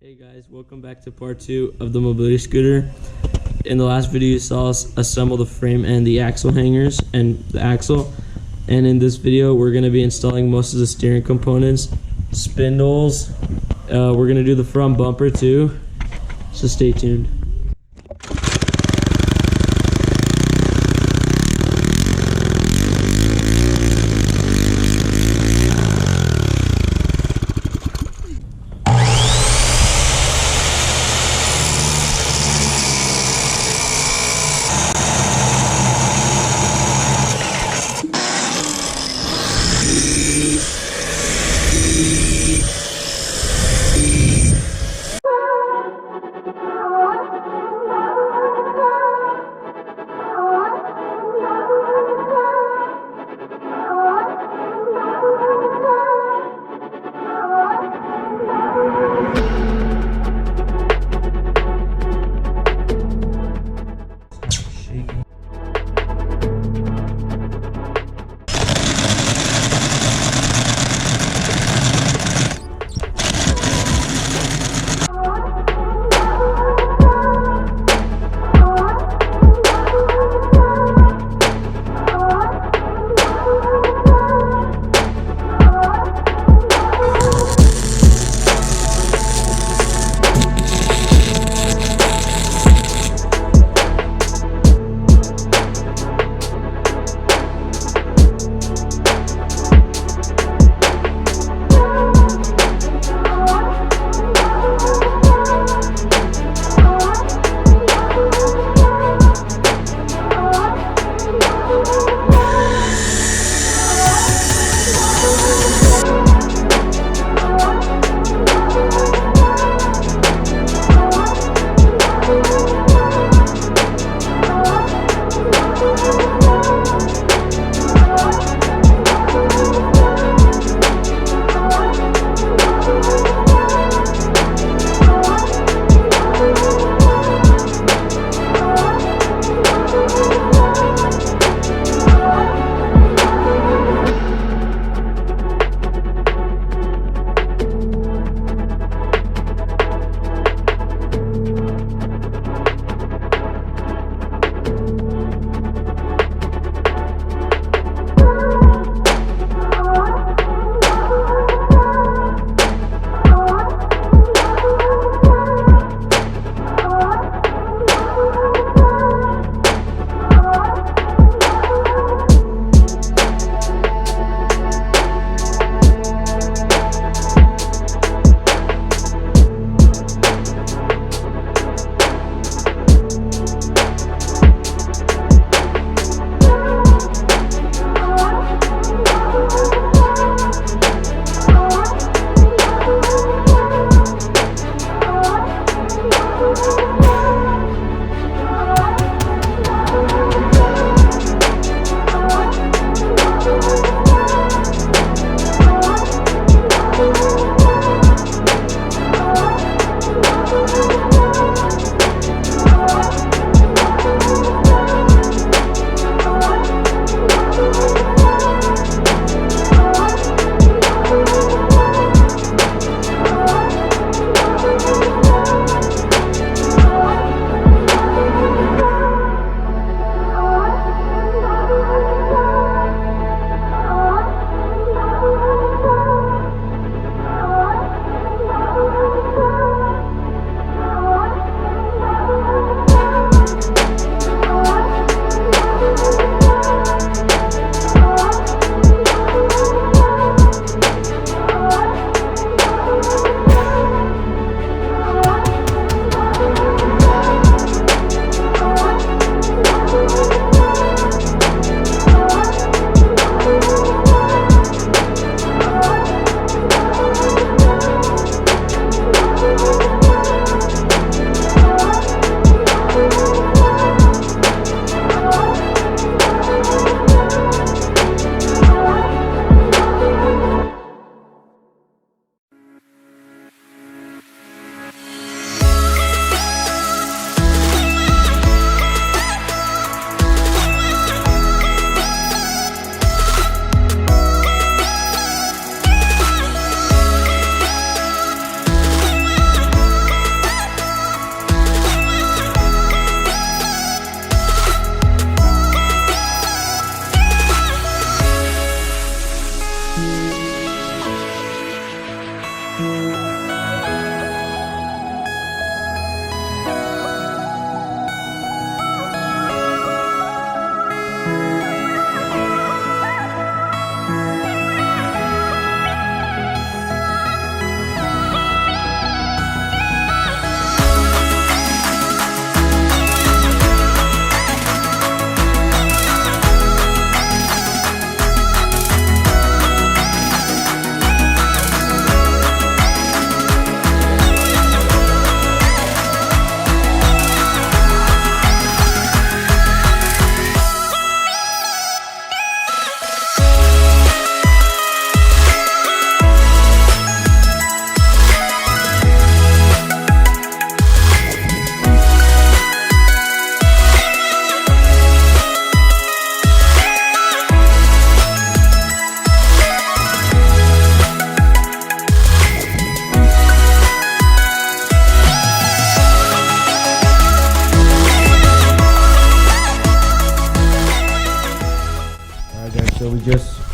Hey guys, welcome back to part 2 of the mobility scooter. In the last video you saw us assemble the frame and the axle hangers and the axle, and in this video we're going to be installing most of the steering components, spindles. We're going to do the front bumper too, so stay tuned.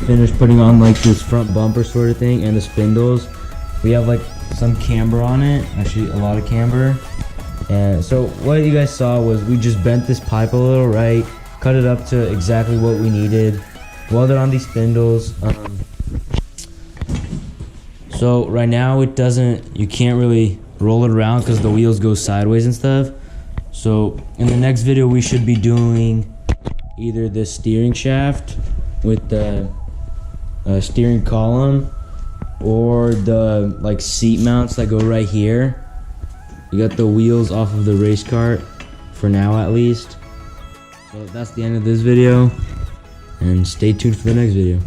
finished putting on like this front bumper sort of thing and the spindles. We have like some camber on it, actually a lot of camber. And so what you guys saw was we just bent this pipe a little, right? Cut it up to exactly what we needed. Welded on these spindles. So right now it doesn't, you can't really roll it around because the wheels go sideways and stuff. So in the next video we should be doing either the steering shaft with the steering column, or the like seat mounts that go right here. You got the wheels off of the race cart for now at least. So that's the end of this video, and stay tuned for the next video.